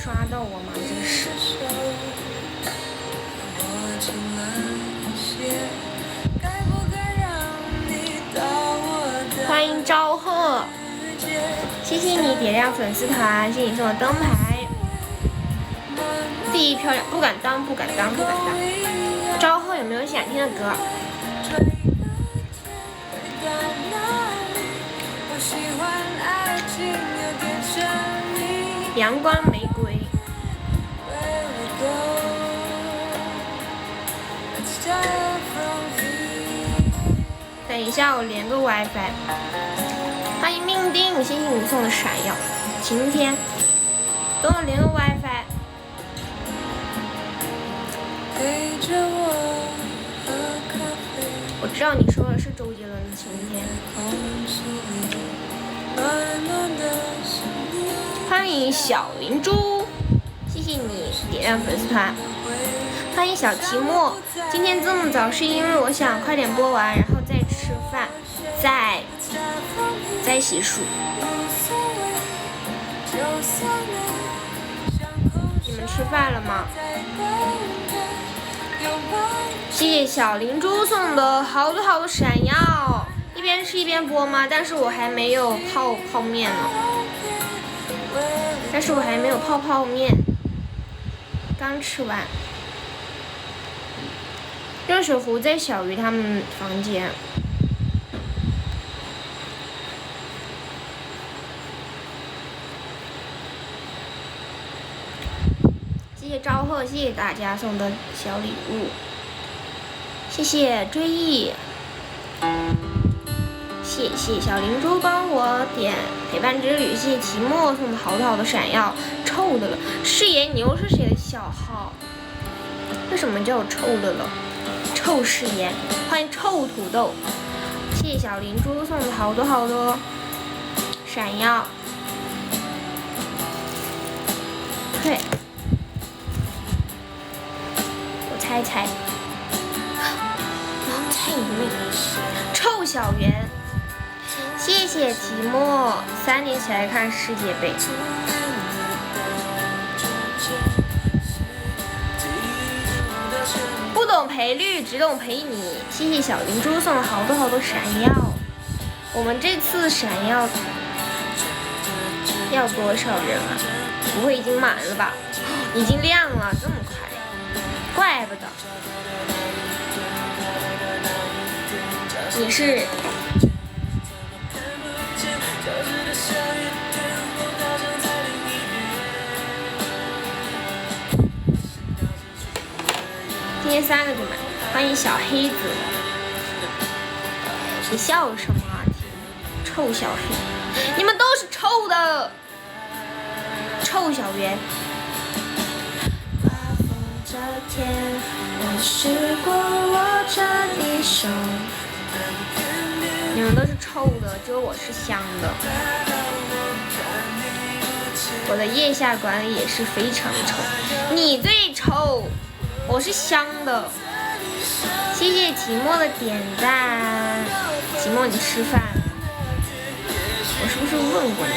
刷到我吗？真是。欢迎昭贺，谢谢你点亮粉丝团，谢谢你送的灯牌。第一漂亮，不敢当，不敢当，不敢当。昭贺有没有想听的歌？阳光玫瑰。等一下，我连个 WiFi。欢迎命定，谢谢你送的闪耀。晴天，等我连个 WiFi。我知道你说的是周杰伦的《晴天》。欢迎小灵珠，谢谢你点亮粉丝团。欢迎小提莫，今天这么早是因为我想快点播完，然后再吃饭，再洗漱。你们吃饭了吗？谢谢小灵珠送的好多好多闪耀，一边吃一边播吗？但是我还没有泡面呢，泡面，刚吃完。热水壶在小鱼他们房间。谢谢昭贺，谢谢大家送的小礼物，谢谢追忆，谢谢小灵珠帮我点陪伴之旅，谢谢提莫送的好多好多闪耀，臭的了。誓言牛是谁的小号？为什么叫我臭的了？臭誓言，欢迎臭土豆，谢谢小灵珠送的好多好多闪耀。对，我猜，我猜你妹！臭小圆，谢谢提莫，3点起来看世界杯。不懂赔率，只懂赔你。谢谢小灵珠送了好多好多闪耀。我们这次闪耀要多少人啊？不会已经满了吧？已经亮了，这么快，怪不得。你是今天3个就买，欢迎小黑子。你笑什么啊？臭小黑，你们都是臭的，臭小圆。你们都是臭的，只有我是香的。我的腋下管理也是非常臭，你最臭。我是香的，谢谢提莫的点赞。提莫，你吃饭？我是不是问过你了？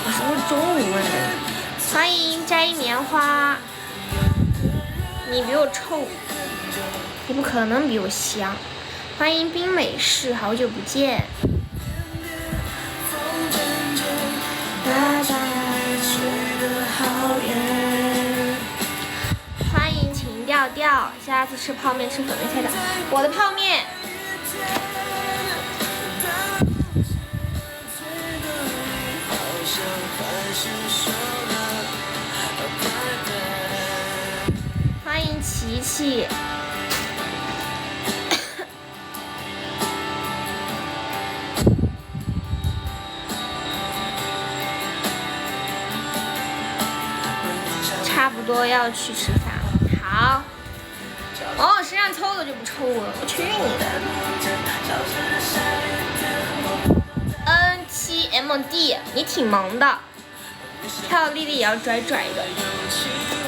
我是不是中午问的你？欢迎摘棉花。你比我臭，你不可能比我香。欢迎冰美式，好久不见。调调，下次吃泡面吃粉梅菜的。我的泡面，欢迎琪琪。差不多要去吃饭了。好，哦，身上臭的就不臭了，我去你的。N7MD， 你挺萌的，跳丽丽也要拽拽的，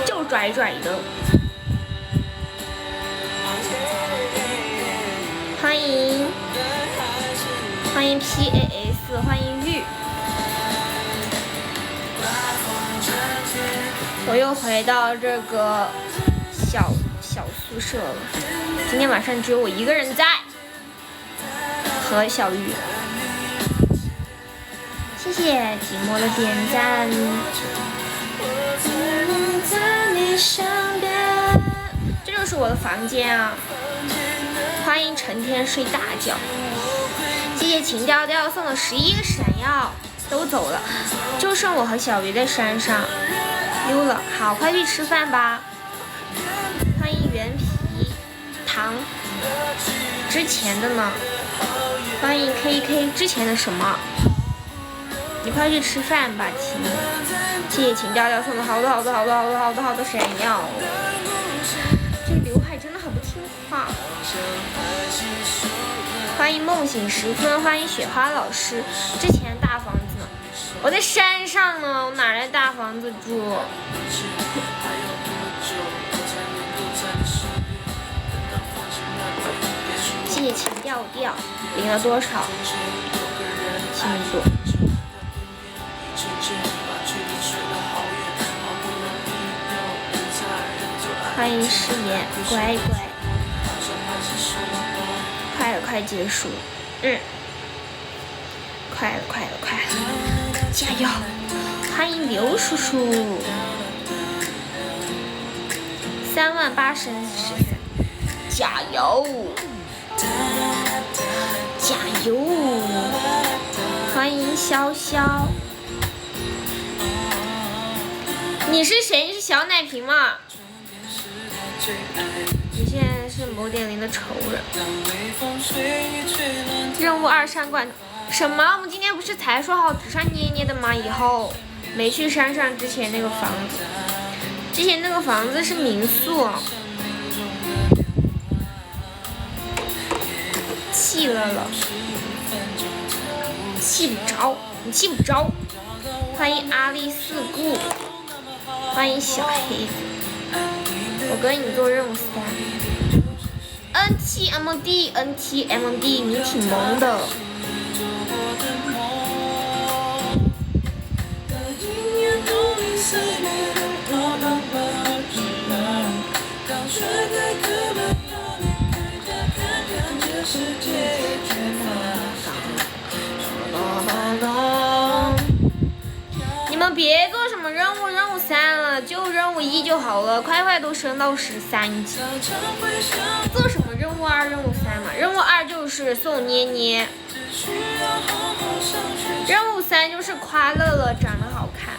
就拽拽的。欢迎 PAS， 欢迎玉。我又回到这个小宿舍了。今天晚上只有我一个人在，和小鱼。谢谢寂寞的点赞。这就是我的房间啊！欢迎成天睡大觉。谢谢秦调调送的11个闪耀，都走了，就剩我和小鱼在山上溜了。好，快去吃饭吧。欢迎原皮糖，之前的呢？欢迎 KK 之前的什么？你快去吃饭吧，秦。谢谢秦调调送的好多闪耀。这个刘海真的很不听话。欢迎梦醒时分，欢迎雪花老师。之前大房子呢？我在山上呢，我哪来大房子住？谢谢秦调调，领了多少？请坐。欢迎誓言，乖乖。快结束，快了，加油！欢迎刘叔叔，38000，加油！加油！欢迎潇潇，你是谁？你是小奶瓶吗？你现在是某点零的仇人。任务2上罐什么？我们今天不是才说好纸上捏捏的吗？以后没去山上之前那个房子，之前那个房子是民宿。气了，气不着，你气不着。欢迎阿丽四顾，欢迎小黑子。我跟你做任务3。NTMD，你挺萌的。你们别做什么任务3了，就任务1就好了，快都升到13级。做什么任务2、任务3嘛？任务2就是送捏捏，任务3就是夸乐乐长得好看。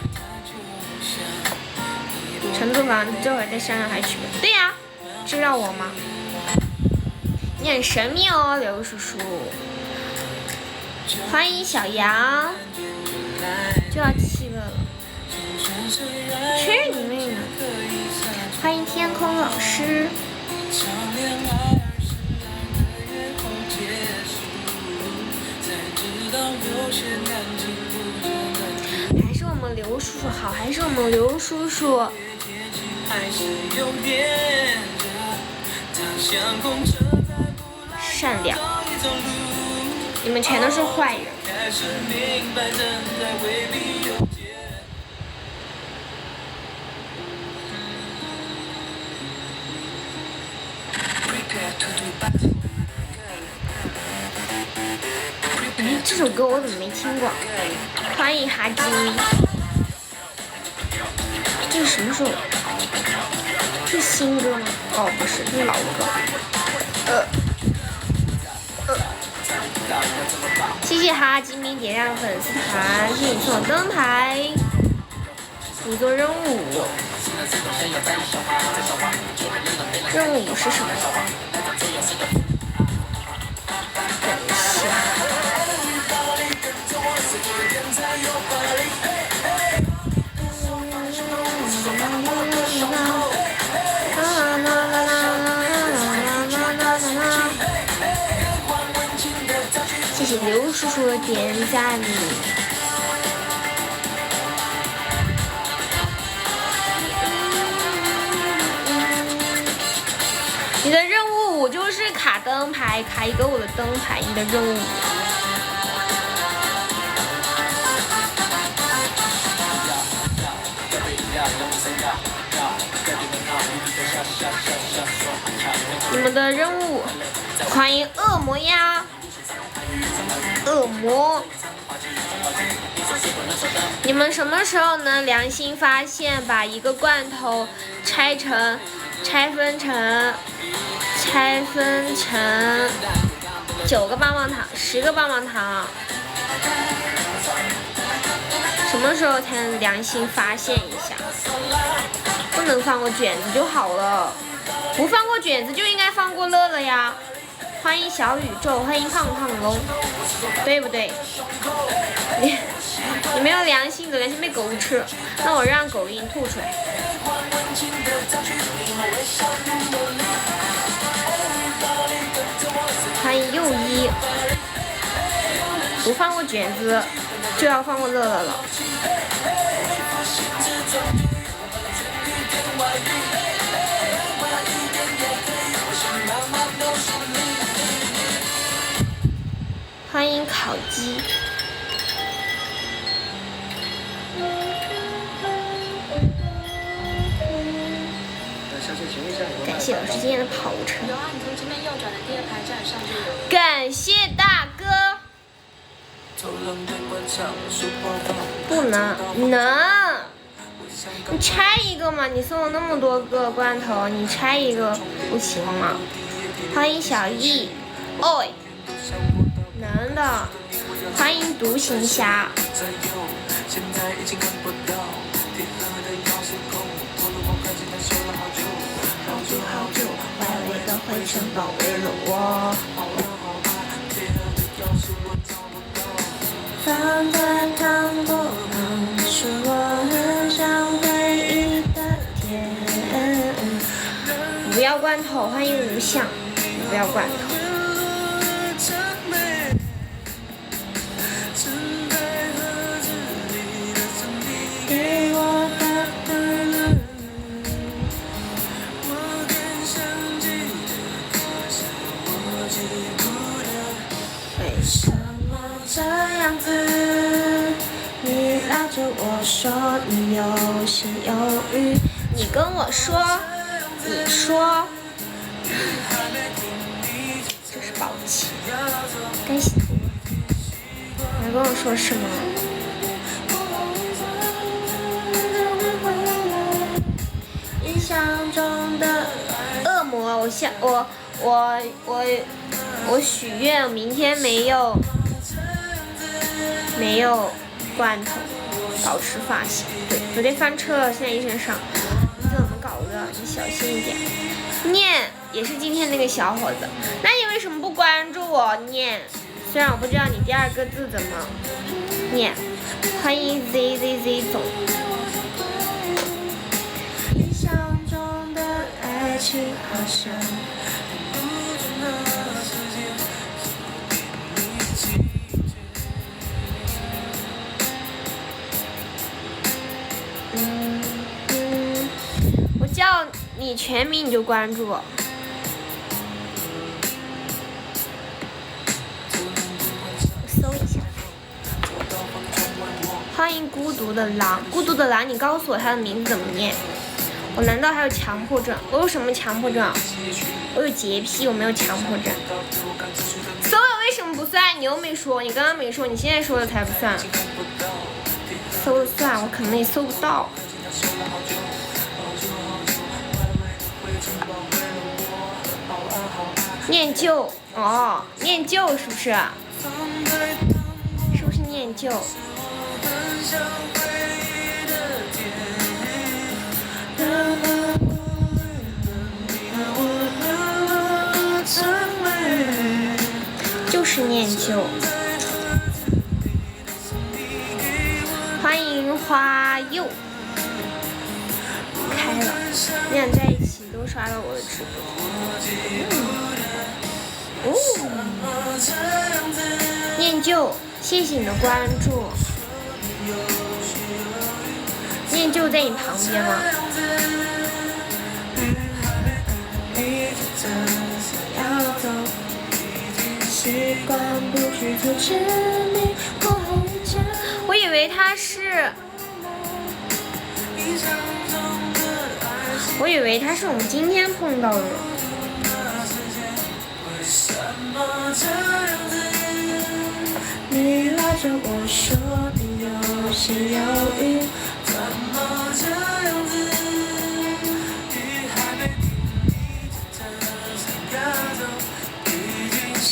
成都房这会儿在山上还去不？对呀，知道我吗？你很神秘哦，刘叔叔。欢迎小杨，就要气乐了，去你妹呢！欢迎天空老师。还是我们刘叔叔好，还是我们刘叔叔。善良，你们全都是坏人。这首歌我怎么没听过？欢迎哈基米。这是什么时候？是新歌吗？哦，不是，这是老歌。谢谢哈基米点亮粉丝团，谢谢你送我灯牌。你做任务5，任务5是什么？谢谢刘叔叔的点赞。你的任务5就是卡灯牌，卡一个我的灯牌，你的任务5。你们的任务，欢迎恶魔呀！恶魔，你们什么时候能良心发现，把一个罐头拆分成9个棒棒糖、10个棒棒糖？什么时候才能良心发现一下？不能放过卷子就好了，不放过卷子就应该放过乐乐呀！欢迎小宇宙，欢迎胖胖龙，对不对？你没有良心的，良心被狗吃，那我让狗给你吐出来。欢迎右一，不放过卷子就要放过乐乐了。欢迎烤鸡。感谢老师今天的跑车。有啊，你从前面右转的第2排站上就有。感谢大哥。不能，能。你拆一个嘛，你送了那么多个罐头，你拆一个不行吗？欢迎小易，oi，能的。欢迎独行侠。好久，外围的灰尘包围了我。放在糖果旁，是我很想回忆的甜。不要罐头，欢迎无相，不要罐头。给我的可能，我更想记得，可是我记不得。为什么这样子？你拉着我说你有心有余，你跟我说，你说，这是宝气，该死！你跟我说什么？印象中的恶魔，我许愿明天没有罐头，保持发型。对，昨天翻车了，现在医生上。你怎么搞的？你小心一点。念也是今天那个小伙子，那你为什么不关注我？念，虽然我不知道你第2个字怎么念。欢迎 ZZZ 总。印象中的爱情好像。我叫你全名你就关注我。搜一下。欢迎孤独的狼，孤独的狼，你告诉我他的名字怎么念？我难道还有强迫症？我有什么强迫症？我有洁癖，我没有强迫症。搜了为什么不算？你又没说，你刚刚没说，你现在说的才不算。搜了算，我可能也搜不到。念旧哦，念旧是不是？是不是念旧？就是念旧。欢迎花柚开了，你俩在一起都刷到我的直播。念旧，谢谢你的关注。念旧在你旁边吗？我以为他是，我以为他是我们今天碰到的。你拉着我说你有些犹豫，怎么这样子？雨还没停，你真的想要走，已经习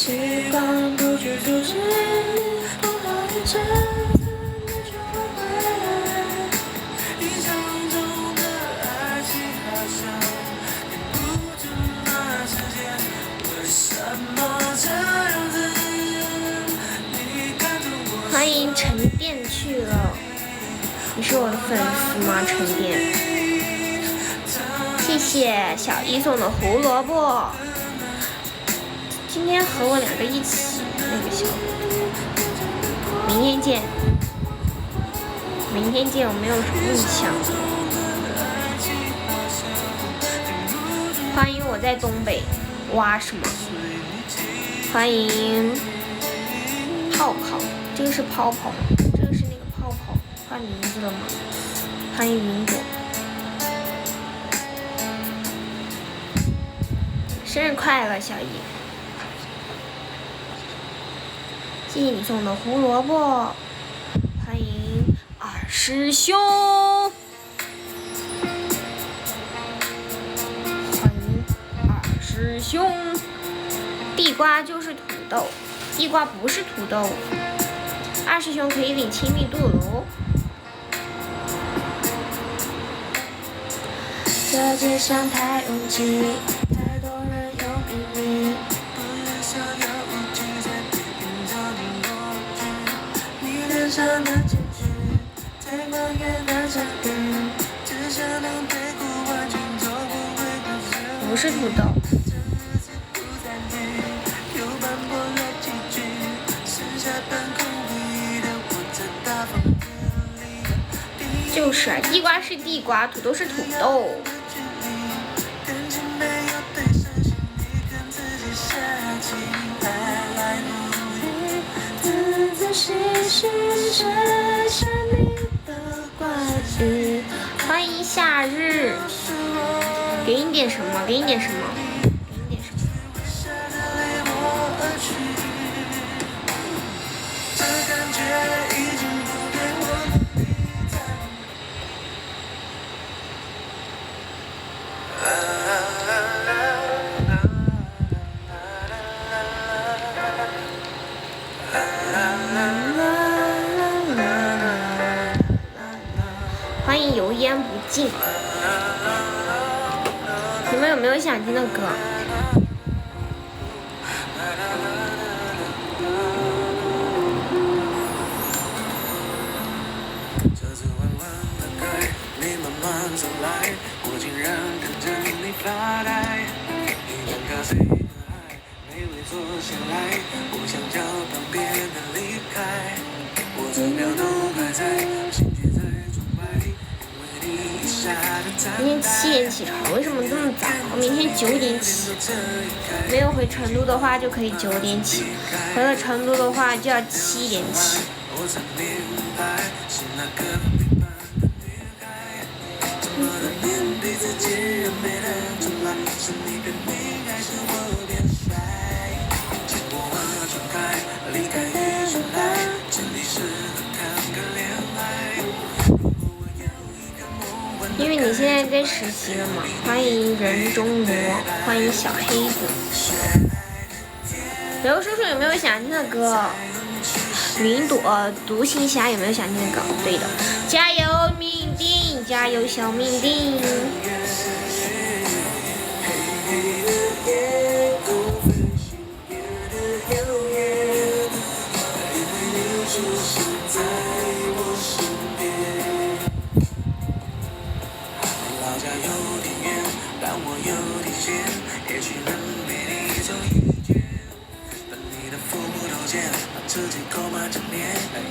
惯不去阻止你，多好一阵子你就会回来。印象中的爱情好像留不住那时间，为什么这样子？欢迎沉淀去了，你是我的粉丝吗？沉淀，谢谢小一送的胡萝卜。今天和我2个一起那个小伙，明天见，明天见，我没有什么印象。欢迎我在东北挖什么？欢迎泡泡。这个是泡泡，这个是那个泡泡，换名字了吗？欢迎云朵，生日快乐，小姨！谢谢你送的胡萝卜，欢迎二师兄，欢迎二师兄。地瓜就是土豆，地瓜不是土豆。二师兄可以领亲密度喽。这街上太拥挤，太多人有秘密，不愿想要无惧，在对面找你过去。你脸上的结局，在光源的场域，只想能对过完全走不回头。不是土豆。就是啊，地瓜是地瓜，土豆是土豆。欢迎夏日，给你点什么？给你点什么？给你点什么？欢迎油烟不尽。你们有没有想听的歌？明天7点起床，为什么这么早？我明天9点起。没有回成都的话就可以9点起，回了成都的话就要7点起。因为你现在在实习了嘛。欢迎人中魔，欢迎小黑子。刘叔叔有没有想听的歌？云朵独行侠有没有想听的歌？对的，加油命定，加油小命定。自己购买着年，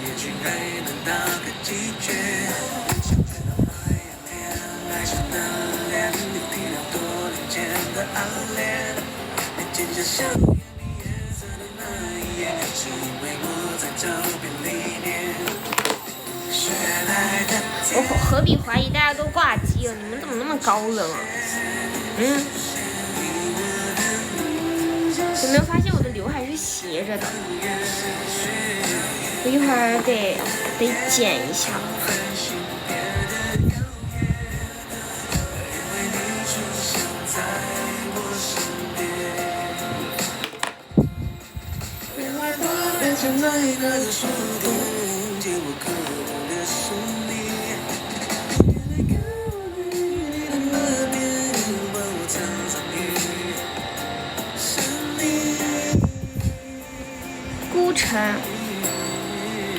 也许还能到个季节。想知道那样恋爱是难恋，你体谅多年前的暗恋。你剪下香烟你颜色的那一夜，是因为我在找遍里面。学来的。我何必怀疑大家都挂机了？你们怎么那么高冷啊？有没有发现我的刘海是斜着的？我一会儿得剪一下。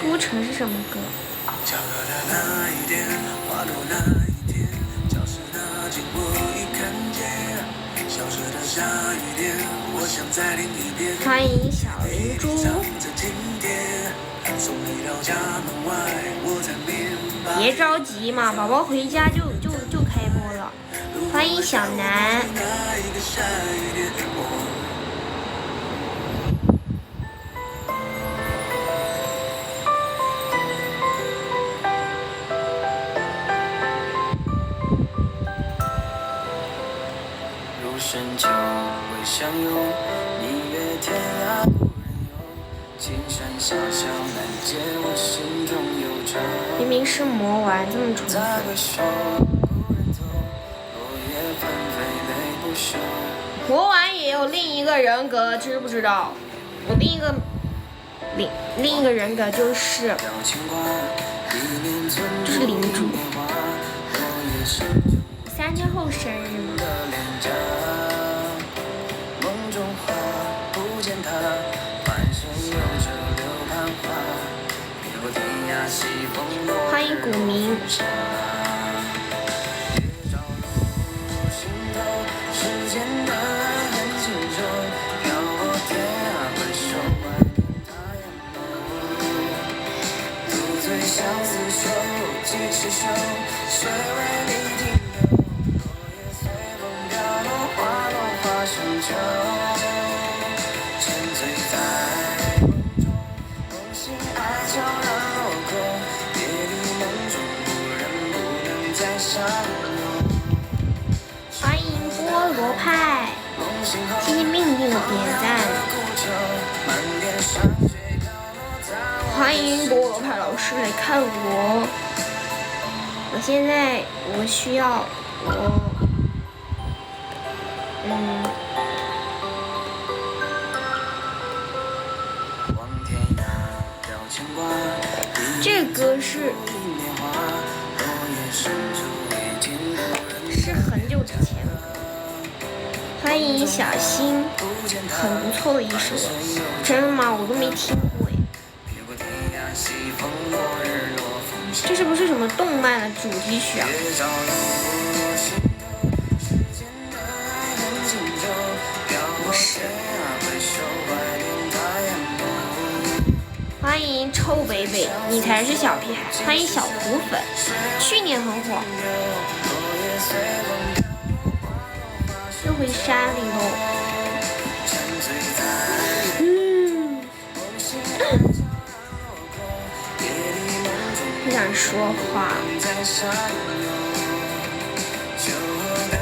孤城是什么歌？欢迎小灵珠。别着急嘛，宝宝回家就开播了。欢迎小南。深秋未相拥，你越天涯不人游。青山小桥难解我心中忧愁。明明是魔丸，这么重再回首，故人头，落叶纷飞泪不休。魔丸也有另一个人格，知不知道？我另一个人格就是灵珠。3天后生日吗？欢迎古明。欢迎菠萝派，谢谢命定的点赞。欢迎菠萝派老师来看我。我现在需要这个歌是很久之前的歌。欢迎小新，很不错的一首。真的吗？我都没听过耶。这是不是什么动漫的主题曲啊？不是。欢迎臭北北，你才是小屁孩。欢迎小胡粉，去年很火。又回山里喽。不想说话，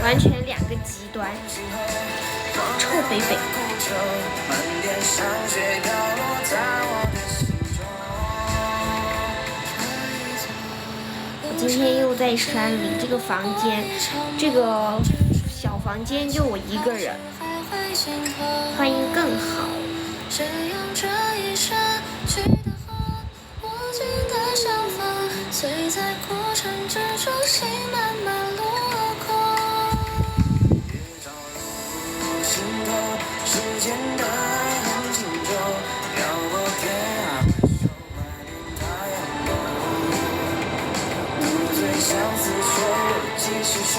完全2个极端。臭北北。我今天又在山里，这个房间，这个小房间就我一个人。欢迎更好。醉在过程之中，心慢慢落空。别着路心头，时间的爱很轻柔，飘过天涯回首，怀念太阳落。独醉相思却又几时收，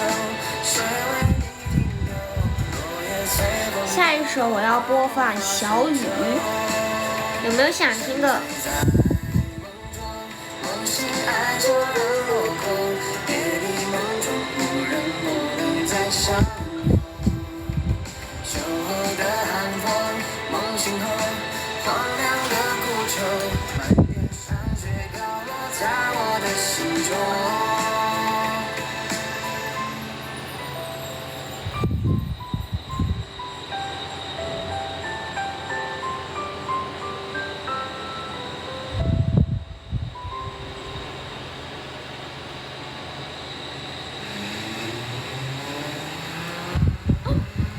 谁为你停留？落叶随风。下一首我要播放小雨，有没有想听的？爱就让落空，别离梦中无人不能再相拥。秋后的寒风，梦醒后，荒凉的孤愁，漫天山水飘落在我的心中。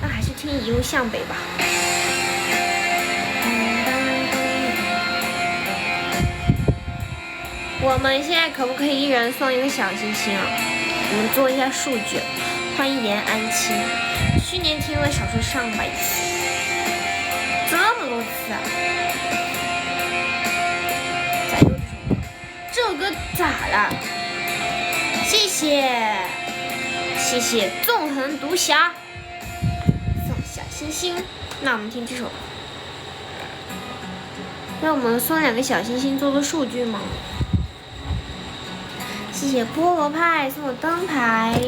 那还是听《一路向北》吧。我们现在可不可以一人送一个小星星啊？我们做一下数据。欢迎延安青，去年听了小说上百次，这么多次啊！咋又这首歌咋了？谢谢，谢谢纵横独侠送小星星。那我们听这首。让我们送2个小星星做做数据吗？谢谢菠萝派送我灯牌。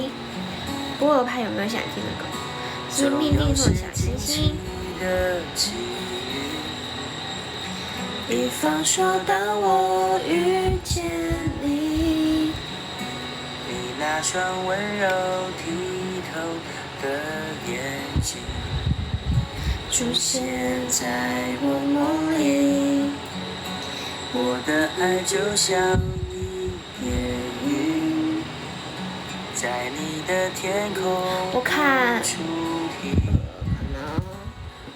菠萝派有没有想听的歌？谢谢命定送小星星。比方说当我遇见你，你那双温柔剔透的眼睛出现在我梦里，我的爱就像一片云，在你的天空我看出题，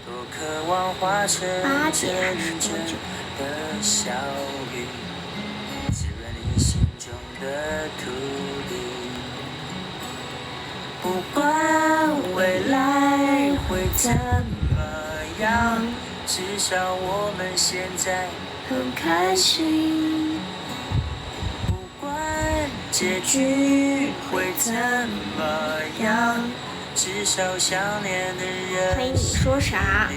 多渴望化成阵阵的小雨，滋润你心中的土地。不管未来会怎么样，至少我们现在很开心。不管结局会怎么样，至少想念的人欢迎你说啥？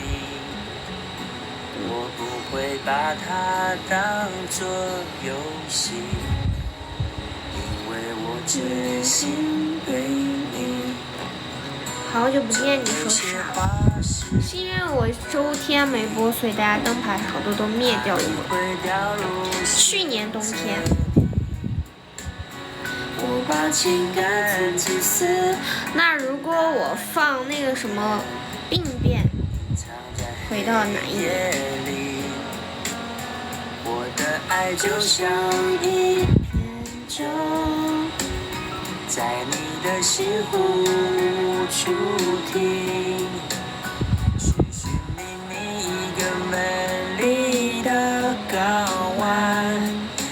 我不会把它当作游戏，因为我真心对你。好久不见，你说啥？是因为我周天没播，所以大家灯牌好多都灭掉了吗？去年冬天。我把情感自私。那如果我放那个什么病变，回到哪一年？我的爱就像一片舟，在你的西湖出停，去寻觅你一个美丽的港湾，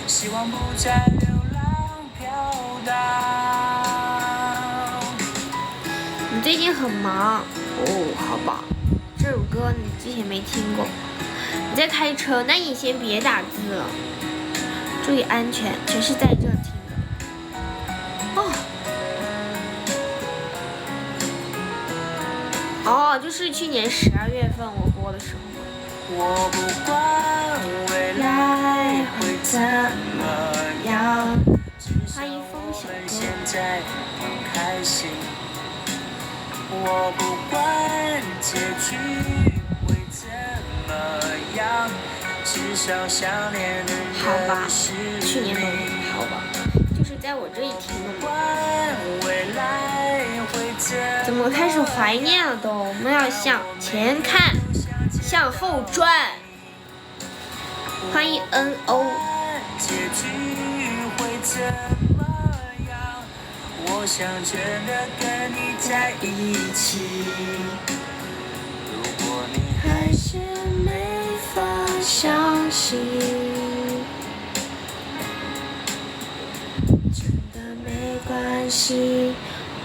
希望不再流浪飘荡。你最近很忙哦，好吧，这首歌你之前没听过。你在开车，那你先别打字了，注意安全，全是在这听的。哦，就是去年12月份我播的时候。我不管未来会怎么样，欢迎风小哥。现在很开心。我不管结局会怎么样，至少想念的人是你。去年冬天，好吧，就是在我这里听的嘛。怎么开始怀念了都？我们要向前看，向后转。欢迎 NO。结局会怎么样？我想真的跟你在一起。如果你还是没法相信，真的没关系，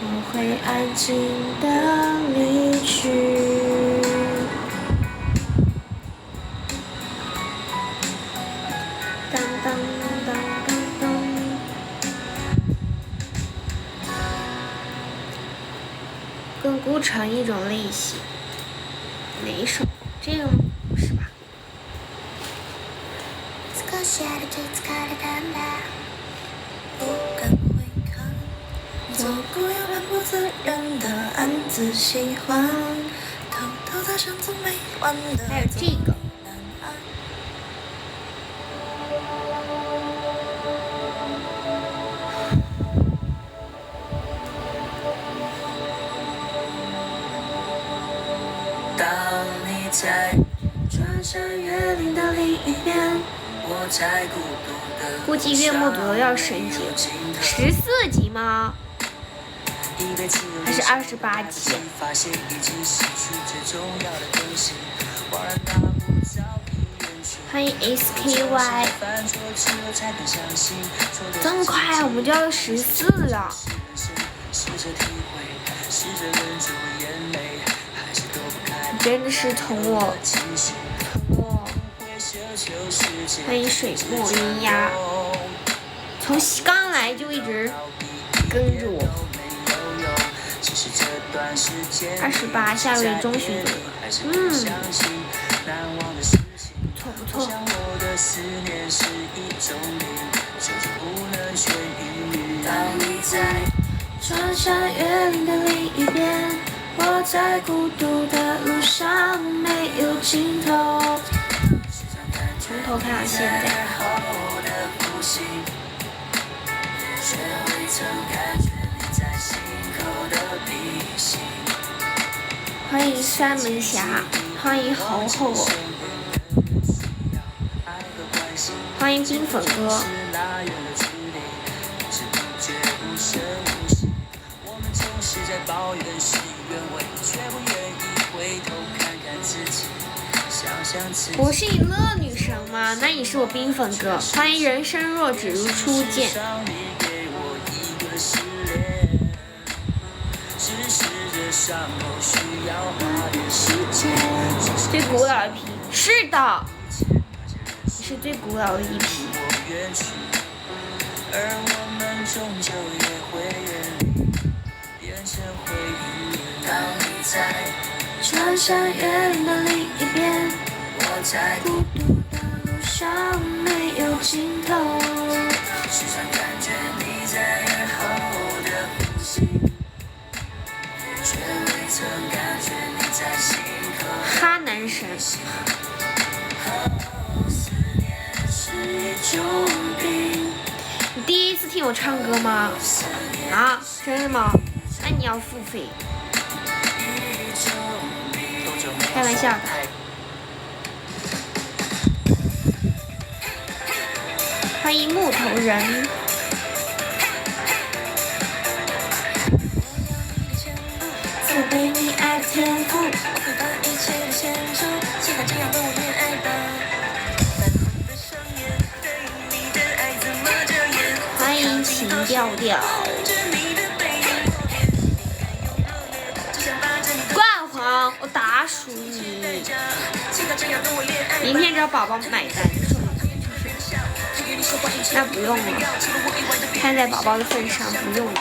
我会安静的离去。当当当当当。更孤城一种类型，哪一首？这个吗？不是吧？少し歩き疲れたんだ，不敢回看，左顾右盼不自然的暗自喜欢，偷偷踏上从没完的。还有这个。当你在穿山越岭的另一边，我在孤独的估计月末左右要升级，14集吗？还是28集？欢迎 SKY， 这么快我们就要14了。真的是从我欢迎水墨云呀，从刚来就一直跟着我。28下个月中旬左右，不错。当你在穿山越岭的另一边，我在孤独的路上没有尽头。从头看到现在。欢迎三门峡，欢迎猴猴，欢迎冰粉哥。我是你乐女神吗？那你是我冰粉哥。欢迎人生若只如初见。最古老一批，是的，你是最古老的一批。当你在穿山越岭的另一边，我在孤独的路上没有尽头，时常感觉你在耳后的呼吸，却未曾感觉你在心口。哈男神。你第一次听我唱歌吗？啊，真的吗？那你要付费。开玩笑的。欢迎木头人。自被你爱的天赋，我会把一切都献出，喜欢这样的我恋爱吧。欢迎情调调。冠皇，我打死你！明天找宝宝买单。那不用了，看在宝宝的份上，不用了，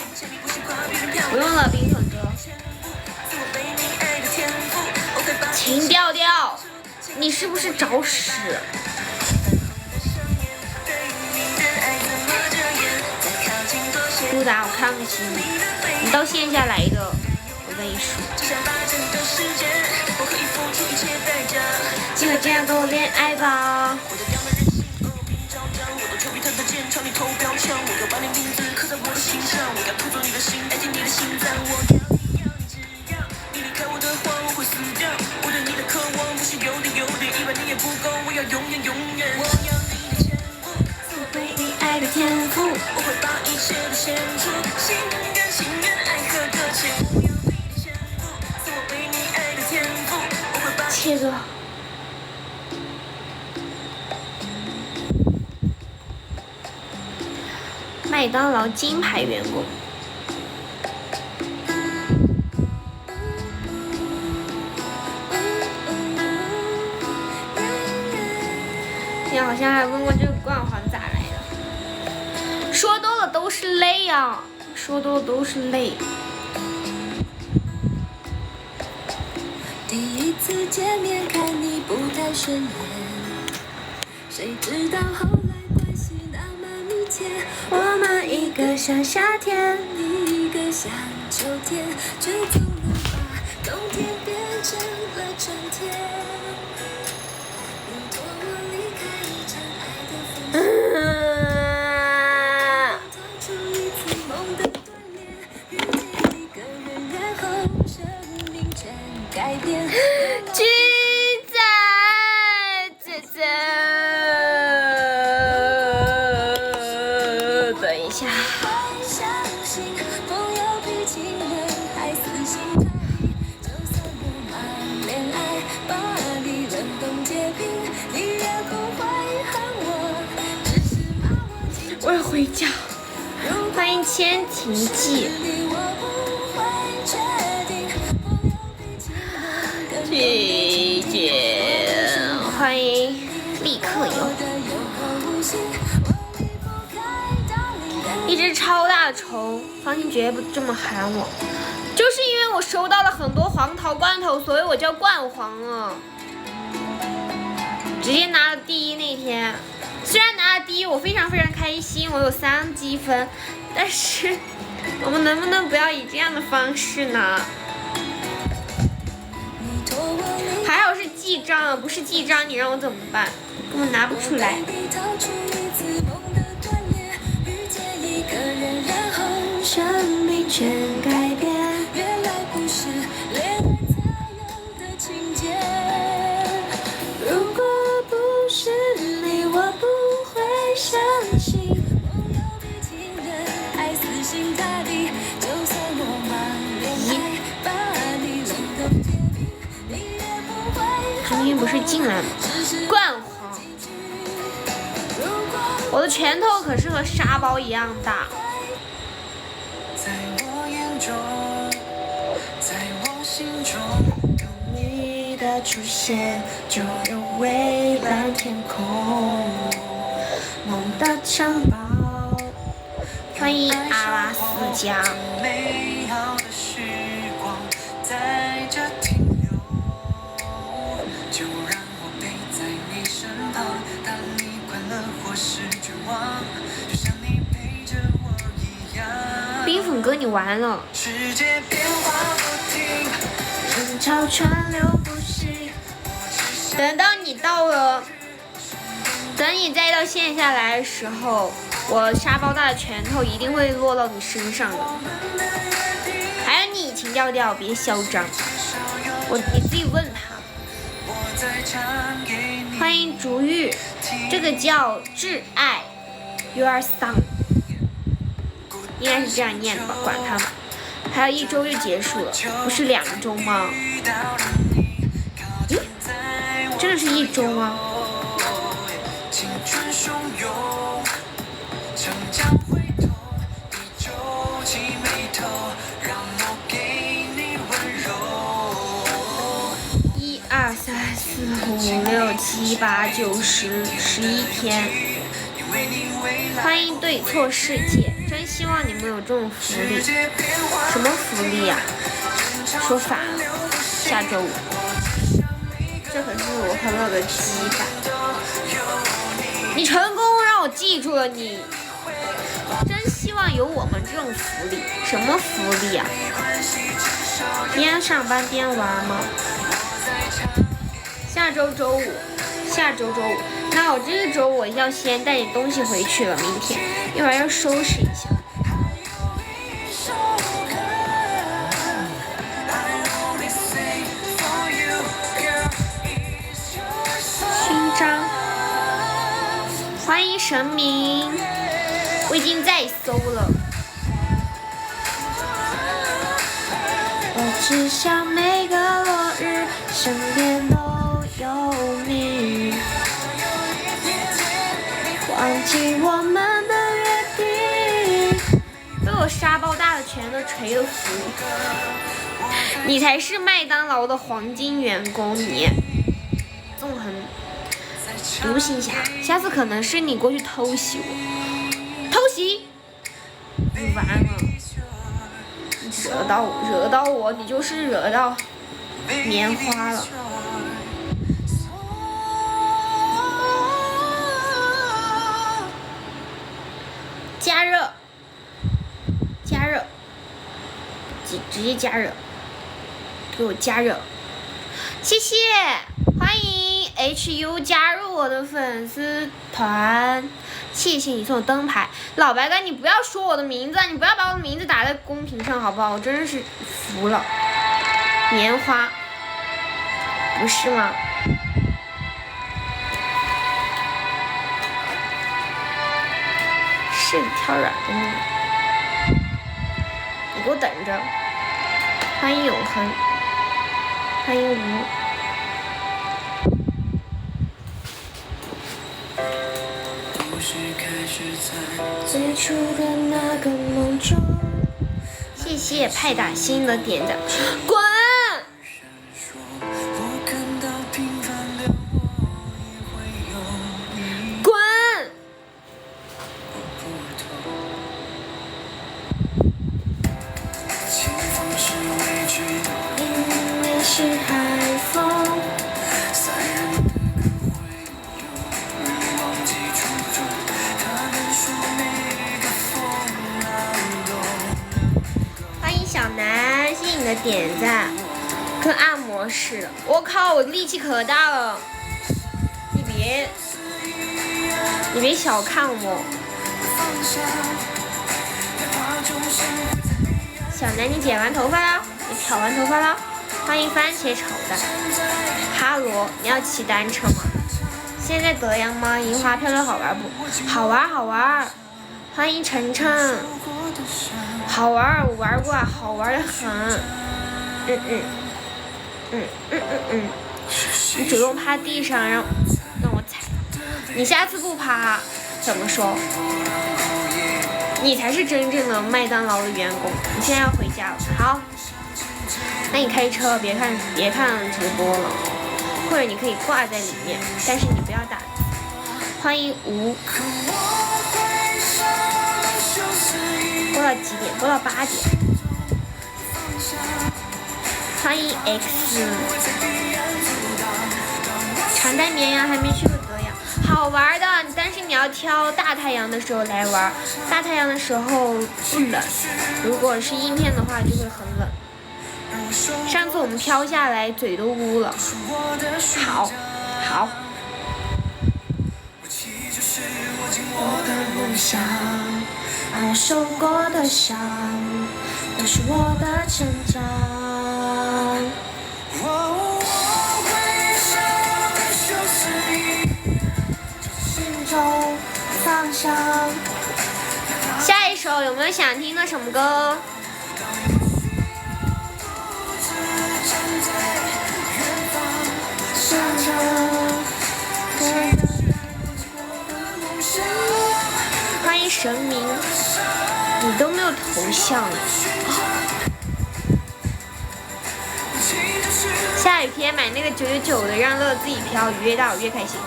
不用了，冰粉哥。情调调，你是不是找屎？杜达，我看不起你，你到线下来的，我跟你说。就这样跟我恋爱吧。对你爱的天赋，我会把一切都献出，心甘情愿爱和搁浅。切割。麦当劳金牌员工。你好像还问过这个冠环咋来的？说多了都是泪啊！说多了都是泪。第一次见面看你不太顺眼，谁知道后来关系那么密切，我们一个像夏天，你一个像秋天，却总能把冬天变成了春天。你托我离开一场爱的风险，逃出一次梦的锻炼，遇见一个人，然后生命全改变。回家。欢迎千庭记。姐姐，欢迎立刻有。一只超大的虫，方清绝不这么喊我，就是因为我收到了很多黄桃罐头，所以我叫冠黄啊。直接拿了第一那天，虽然拿了第一，我非常非常开心，我有3积分，但是我们能不能不要以这样的方式呢？还好是记账，不是记账，你让我怎么办？根本拿不出来。生命全改变，原来不是恋爱才有的情节。如果不是你，我不会相信梦有比情人爱死心塌地。就算我忙恋爱，把你冷冻结冰，你也不会。今天不是进来吗？冠黄，我的拳头可是和沙包一样大。在我心中，有你的出现，就有蔚蓝天空，梦的城堡。欢迎阿拉斯加。美好的时光在这停留，就让我陪在你身旁，当你快乐或是绝望，就像你陪着我一样。冰粉哥，你完了。世界变化不停，人潮川流不息。等到你到了，等你再到线下来的时候，我沙包大的拳头一定会落到你身上的。还有你，请调调，别嚣张。你自己问他。欢迎竹玉，这个叫挚爱 ，Your Song。应该是这样念吧，管他吧。还有1周就结束了，不是2周吗？咦，真的是1周吗？1、2、3、4、5、6、7、8、9、10、11天。欢迎对错世界，真希望你们有这种福利。什么福利啊？说反了，下周5。这可是我和乐的羁绊。你成功让我记住了你，真希望有我们这种福利。什么福利啊？边上班边玩吗？下周周5。那我这个周我要先带点东西回去了，明天一会儿要收拾一下。勋章，欢迎神明，我已经在搜了。我只想每个落日身边都有你。忘记我们的约定，被我沙包大的拳头捶了服。你才是麦当劳的黄金员工，你纵横独行侠，下次可能是你过去偷袭我，偷袭，你完了，惹到我，你就是惹到棉花了。加热，直接加热，给我加热，谢谢，欢迎 HU 加入我的粉丝团，谢谢你送我灯牌，老白哥你不要说我的名字，你不要把我的名字打在公屏上好不好？我真是服了，棉花，不是吗？是挑软的呢，你给我等着。欢迎永恒，欢迎吴。最最初的那个梦中。谢谢派大星的点赞，滚！滚！迎面是海风。欢迎小南，谢谢你的点赞，跟按摩似的。我靠，我力气可大了，你别小看我。小南，你剪完头发了？你漂完头发了？欢迎番茄炒蛋。哈罗，你要骑单车吗？现在德阳吗？樱花漂流好玩不？好玩好玩。欢迎晨晨。好玩，我玩过，好玩的很。你主动趴地上让我踩，你下次不趴怎么说？你才是真正的麦当劳的员工。你现在要回家了，好，那你开车别看直播了，或者你可以挂在里面，但是你不要打字。欢迎吴。播到几点？播到8点。欢迎 X。长带绵羊还没去过德阳，好玩的，但是你要挑大太阳的时候来玩，大太阳的时候不冷，如果是阴天的话就会很冷。上次我们飘下来嘴都污了。好。我的梦想，我受过的伤，都是我的成长。心中方向。下一首有没有想听的什么歌？欢迎神明，你都没有头像了。下雨天买那个999的，让乐自己飘，雨越大我越开心。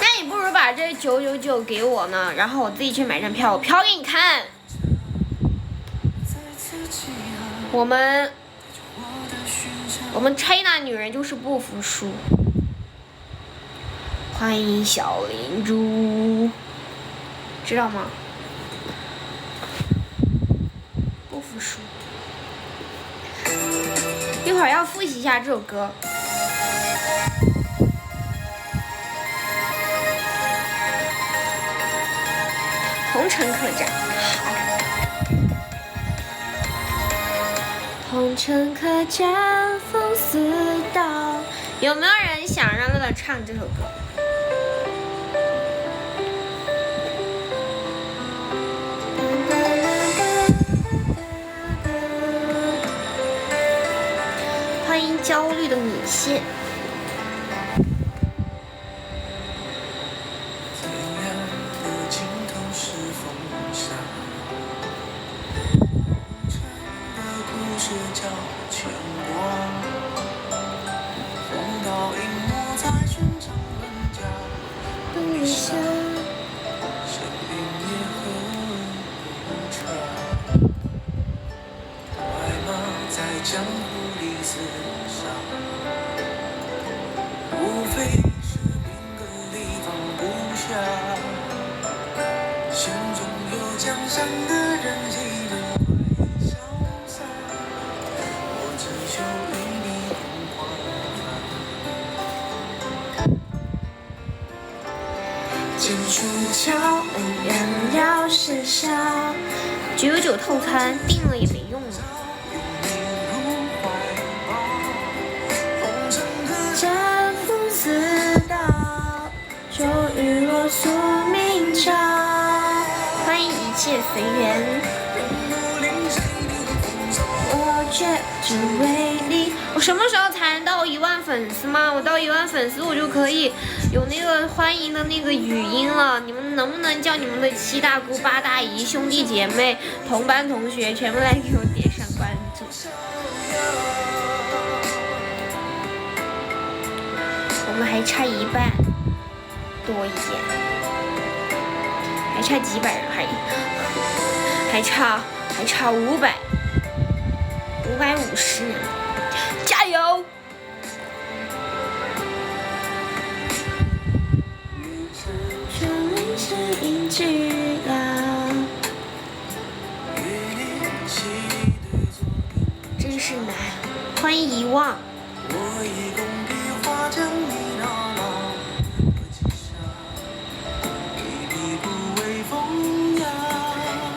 那你不如把这999给我呢，然后我自己去买张票，我飘给你看。我们 China 女人就是不服输。欢迎小灵珠，知道吗？不服输。一会儿要复习一下这首歌。红尘客栈，红尘客栈风似刀。有没有人想让乐乐唱这首歌？欢迎焦虑的米线。999套餐订了也没用啊。战风似刀，就与我宿命长。欢迎一切随缘。我却只为你。我什么时候才能到1万粉丝吗？我到1万粉丝，我就可以有那个欢迎的那个语音了。你们能不能叫你们的7大姑8大姨、兄弟姐妹、同班同学全部来给我点上关注？我们还差1半多一点，还差几百人，还差550人，加油！真是难，欢迎遗忘。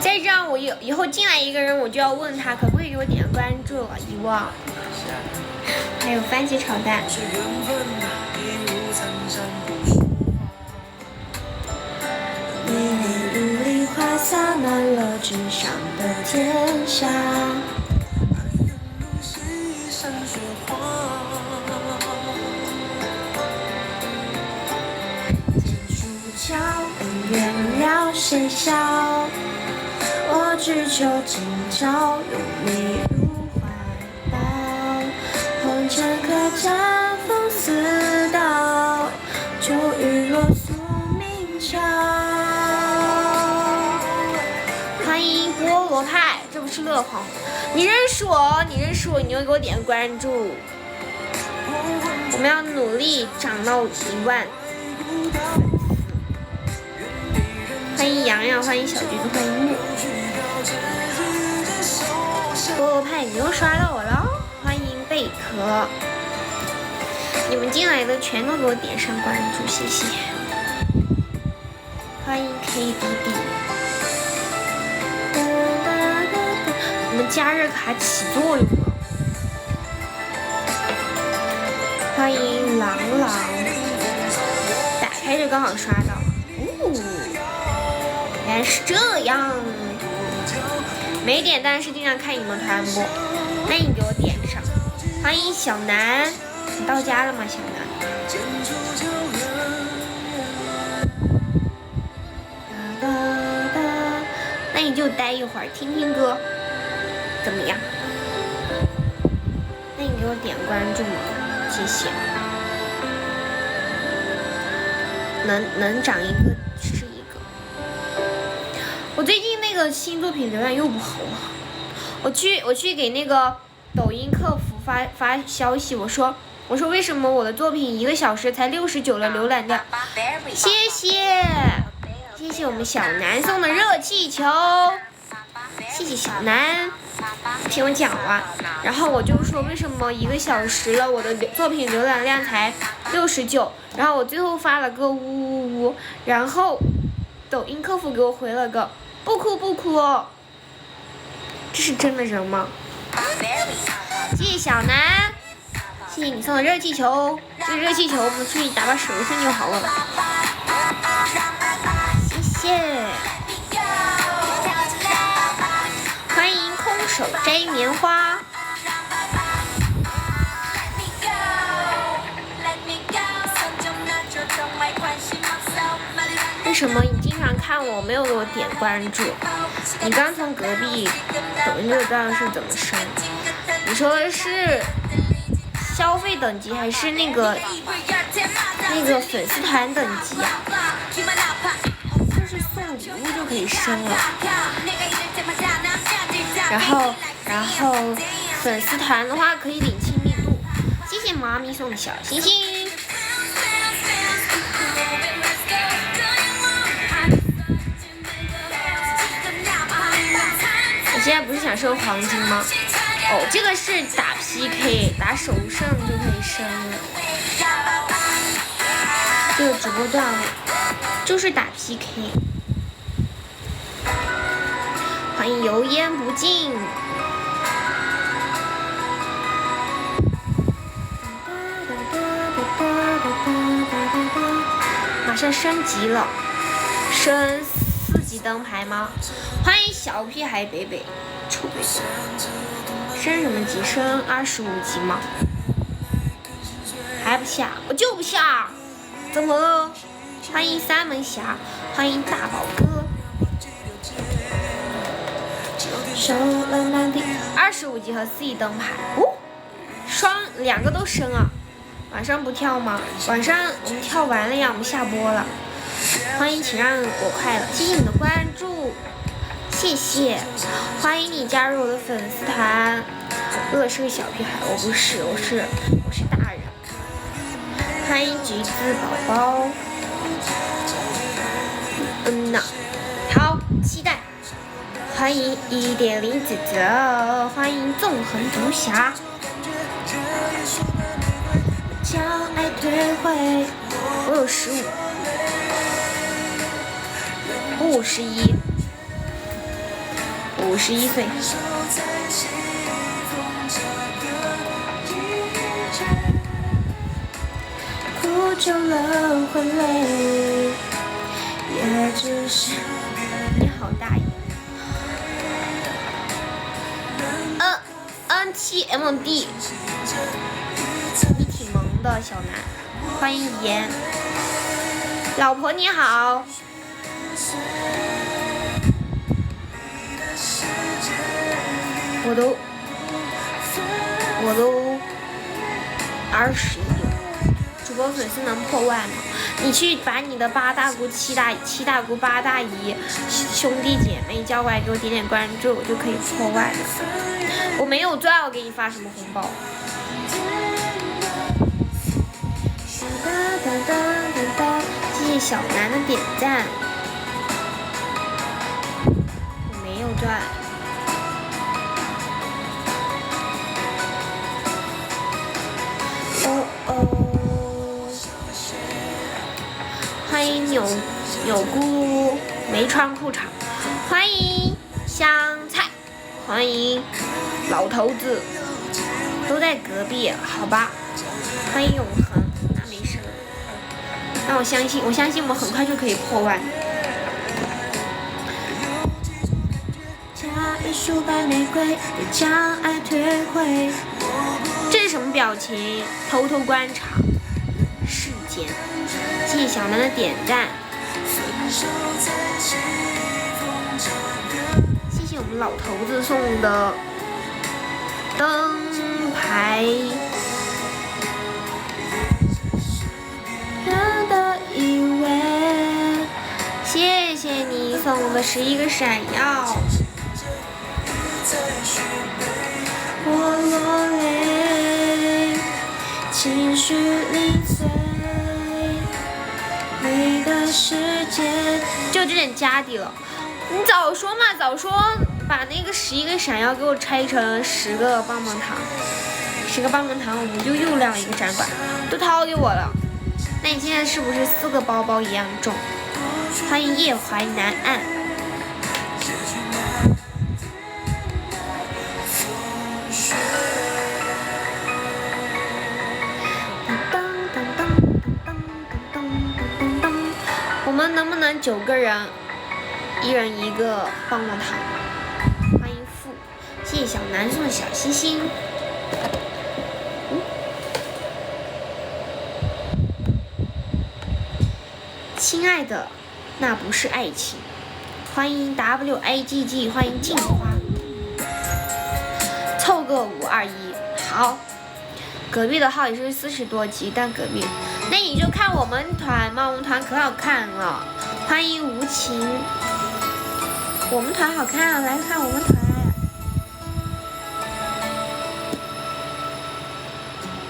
再这样，我以后进来一个人，我就要问他可不可以给我点关注了。遗忘，还有番茄炒蛋。你的雾里花洒满了纸上的天下。桥恩怨了谁笑？我只求今朝拥你入怀抱，红尘客栈风似刀，就雨落宿命桥。欢迎菠萝派，这不是乐黄，你认识我，你就给我点关注。我们要努力涨到1万。欢迎洋洋，欢迎小橘子，欢迎木。菠萝派，你又刷到我了，欢迎贝壳。你们进来的全都给我点上关注，谢谢。欢迎 KDD。我们加热卡起作用了。欢迎朗朗，打开就刚好刷到了。原来是这样，没点但是经常看你们团播，那你给我点上。欢迎小南，你到家了吗，小南？那你就待一会儿听听歌，怎么样？那你给我点关注吗？谢谢。能涨一个是一个。我最近那个新作品流量又不好了，我去给那个抖音客服发消息，我说为什么我的作品1个小时才69了浏览量？谢谢我们小南送的热气球，谢谢小南。听我讲完，然后我就说为什么1个小时了我的作品浏览量才69，然后我最后发了个呜呜呜，然后抖音客服给我回了个不哭哦，这是真的人吗？谢谢小南，谢谢你送的热气球，这个热气球我们去打把手势就好了，谢谢。欢迎空手摘棉花。为什么你经常看我没有给我点关注？你刚从隔壁抖音就知道是怎么升？你说的是消费等级还是那个粉丝团等级啊？就是送礼物就可以升了。然后粉丝团的话可以领亲密度。谢谢妈咪送的小星星。你现在不是想升黄金吗？哦，这个是打 PK， 打首胜就可以升了。这个直播段位就是打 PK。欢迎油烟不尽。马上升级了，升4级灯牌吗？欢迎小屁孩北北，臭北北。升什么级？升25级吗？还不下？我就不下！怎么了？欢迎三门侠，欢迎大宝哥。25级和4灯牌哦，两个都升啊！晚上不跳吗？晚上我们跳完了呀，我们下播了。欢迎请让我快乐，谢谢你的关注，谢谢，欢迎你加入我的粉丝团。乐是个小屁孩，我不是，我是大人。欢迎橘子宝宝，好期待。欢迎1.0子泽，欢迎纵横独侠。将爱退回，我有15，我51岁。哭久了会累，也只是你好大爷。NTMD， 你挺萌的小南，欢迎妍。老婆你好。我都21了，主播粉丝能破万吗？你去把你的8大姑、7大姑、8大姨兄弟姐妹叫过来，给我点点关注，我就可以破万了。我没有赚，我给你发什么红包？谢谢小南的点赞。我没有赚。欢迎扭咕噜没穿裤衩，欢迎香菜，欢迎老头子，都在隔壁，好吧？欢迎永恒，那没事。那我相信我们很快就可以破万。这是什么表情？偷偷观察世间。谢谢小南的点赞，谢谢我们老头子送的灯牌。谢谢你送的11个闪耀。我落泪，情绪零碎。你的世界就这点家底了，你早说嘛，早说把那个11个闪耀给我拆成10个棒棒糖，10个棒棒糖我们就又亮一个展馆，都掏给我了。那你现在是不是4个包包一样重？欢迎夜淮南岸。我们能不能9个人，1人1个棒棒糖？欢迎富，谢谢小南送的小星星。亲爱的，那不是爱情。欢迎 WAGG， 欢迎镜花。凑个521，好。隔壁的号也是40多级，但隔壁，那你就看我们团嘛，我们团可好看了。欢迎无情，我们团好看啊，来看我们团。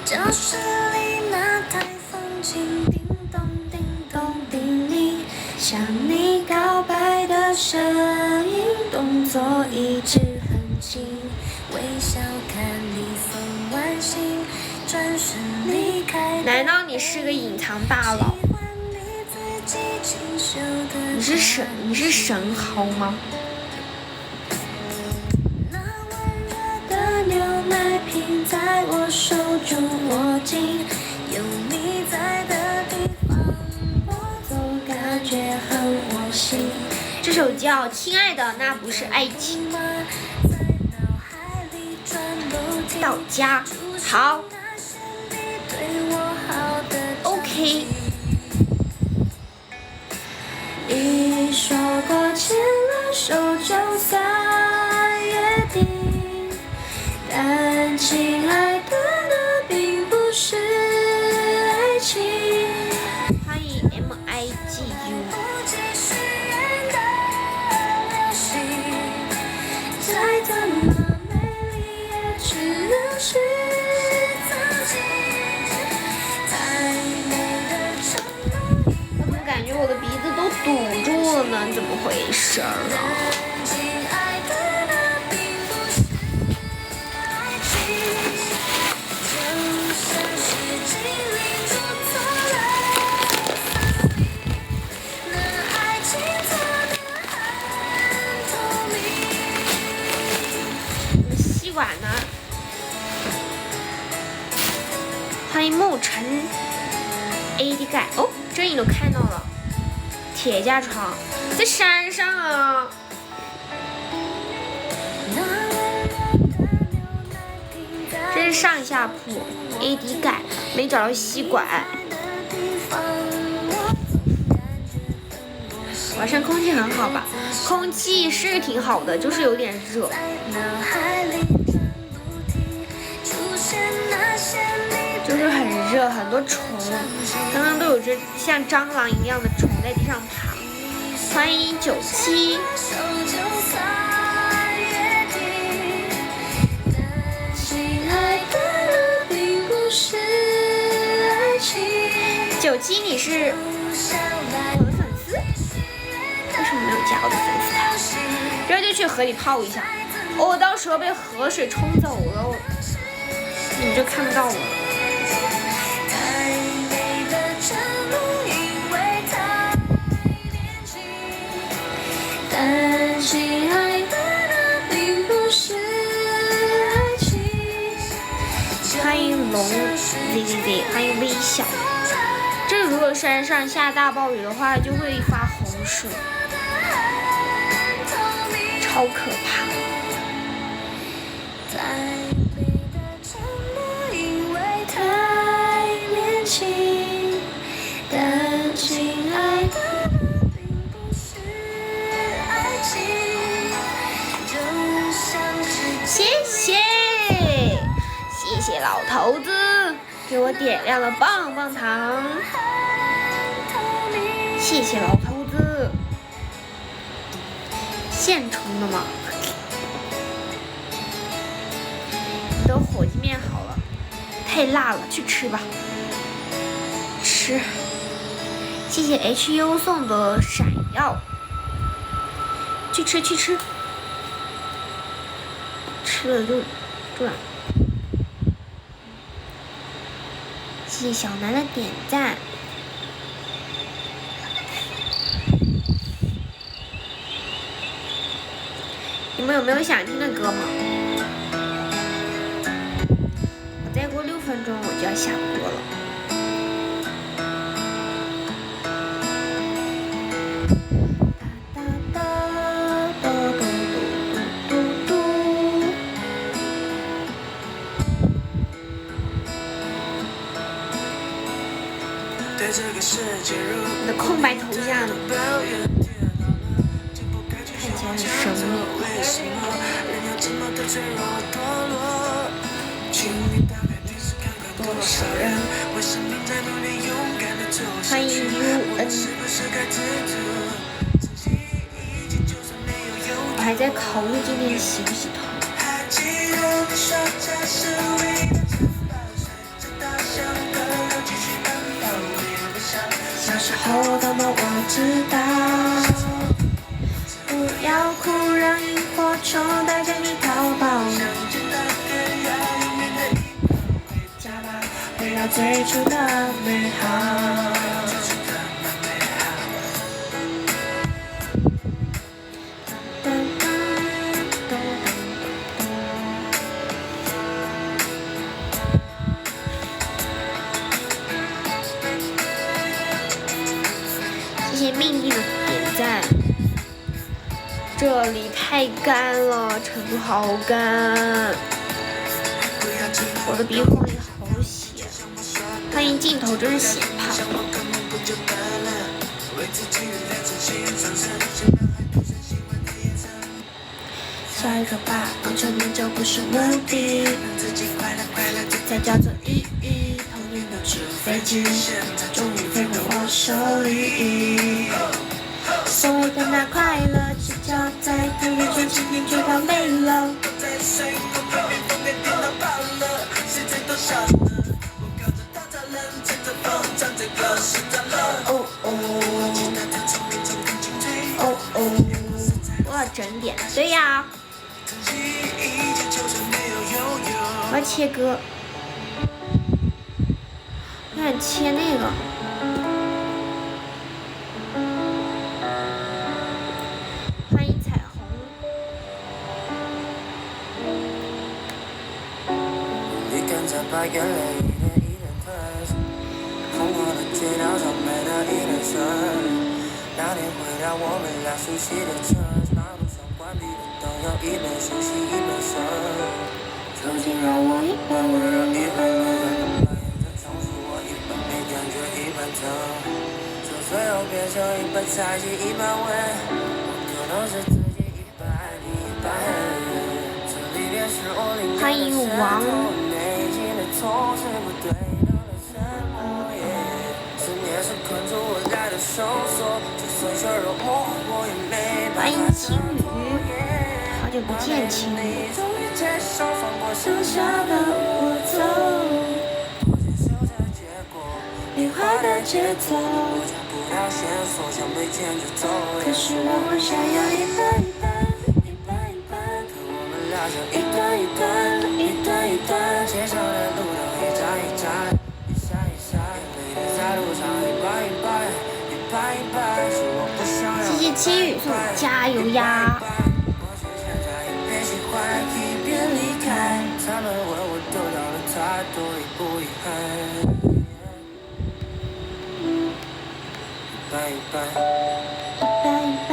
教室里那台风琴，叮咚叮咚叮铃，向你告白的声音，动作一直很轻，微笑看你分完心。难道你是个隐藏大佬？你是神豪吗？那温热的牛奶瓶在我手中握紧，有你在的地方，我总感觉很窝心。这首叫《亲爱的那不是爱情》。到家，好 ，OK。你说过牵了手就算约定，但亲爱的，那并不是爱情。欢迎 MIGU。再怎么美丽，也只能是自己。太美的承诺。我怎么感觉我的鼻子都堵住了呢？怎么回事啊？吸管呢？欢迎沐晨 AD 钙哦，这你都看到了。铁架床在山上啊。这是上下铺 AD 钙，没找到吸管。晚上空气很好吧？空气是挺好的，就是有点热。就是很热，很多虫，刚刚都有只像蟑螂一样的虫在地上爬。欢迎97。97，你是我的粉丝？为什么没有加我的粉丝团？这就去河里泡一下。我到时候被河水冲走了，你们就看不到我了。但亲爱的，那并不是爱情。欢迎龙 ZZZ， 欢迎微笑。这如果山上下大暴雨的话，就会发洪水，超可怕。因为太年轻，但亲爱的，并不是爱情。谢谢老头子给我点亮了棒棒糖，谢谢老头子。现冲的吗？你的火鸡面好了，太辣了，去吃吧。吃。谢谢 HU 送的闪耀，去吃去吃，吃了就转。谢谢小南的点赞。你们有没有想听的歌吗？我再过6分钟我就要下播了。你的空白头像看起来很神秘。欢迎 UN。我还在考虑今天洗不洗头。小时候的梦我知道，不要哭，让萤火虫带着你逃跑。家吧，回到最初的美好。谢谢命令的点赞。这里太干了，成都好干。我的鼻孔里好血。欢迎镜头真是显胖。下一个吧，完成研究不是目的，才叫做意义。童年都是飞机，终于飞回我手里。所谓的那快乐，只交在太阳转今天就到没了。哦哦哦哦，我要整点，对呀。我要切割，我想切那个。欢迎彩虹。你跟着把眼泪一点一点吞，红红的街道上美的一脸神。那天回到我们俩熟悉的城，马路上关闭的灯，有一本熟悉一本深。究竟让我一本温柔一本冷，扮演着总是我一本没感觉一本疼，就最后变成一本猜忌一本问，我可能是自己一半爱你一半恨。这里便是我灵感的石头，内心的痛是不对等的沉默。思念是困住我来的绳索，就算血肉模糊我也没办法。欢迎青雨，好久不见青雨。剩下的我走，变化的节奏。可是我想要一半一半，一半一半，一段一段，一段一段。街上的路灯一盏一盏，一闪一闪，泪滴在路上一半一半，一半一半。是我不想要。谢谢青雨送加油呀！他们问我得到了太多，遗不遗憾？一半一半，一半一半。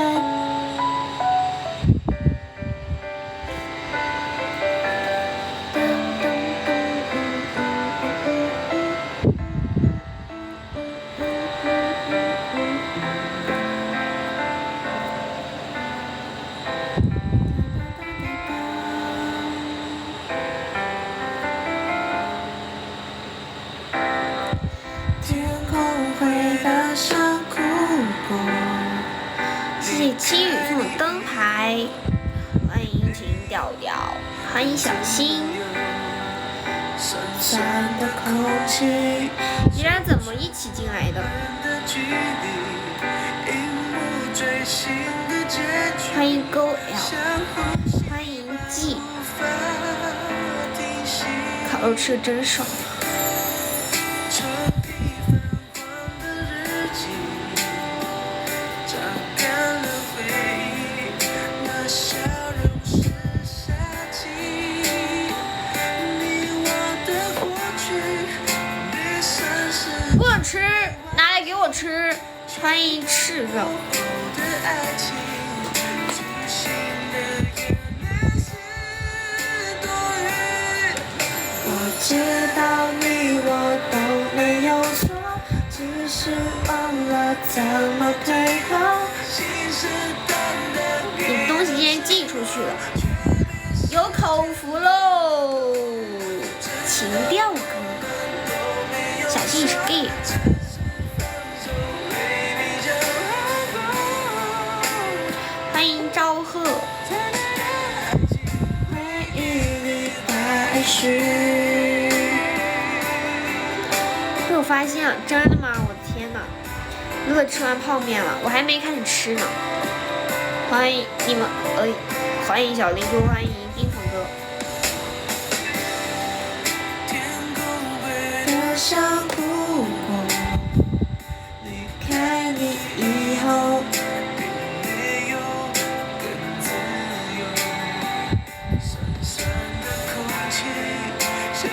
谢谢青雨送的灯牌，欢迎情调调，欢迎小新。你俩怎么一起进来的？欢迎 Go L， 欢迎 G， 烤肉吃的真爽。不想吃，拿来给我吃。欢迎赤肉。我知道你我都没有错，只是忘了怎么退后。你的东西竟然寄出去了，有口福喽！情调哥，小信是 gay。欢迎昭贺。被我发现了，真的吗？我的天哪！乐吃完泡面了，我还没开始吃呢。欢迎你们，欢迎小林猪，欢迎冰粉哥。离开你以后，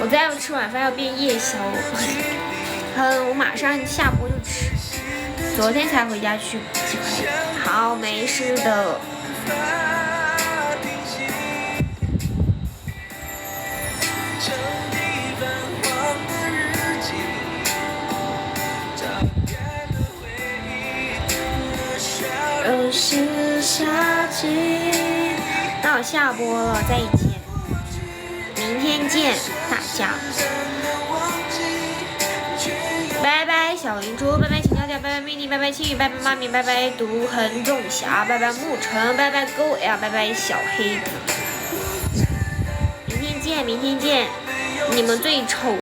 我再要吃晚饭要变夜宵了。我马上下播就吃。昨天才回家去鸡排。好，没事的。是夏季。那我下播了，再见，明天见大家，拜拜小灵珠，拜拜秦小姐，拜拜蜜莉，拜拜青雨，拜拜妈咪，拜拜独横仲夏，拜拜沐橙，拜拜勾 L， 拜拜小黑子，明天见，明天见，你们最丑。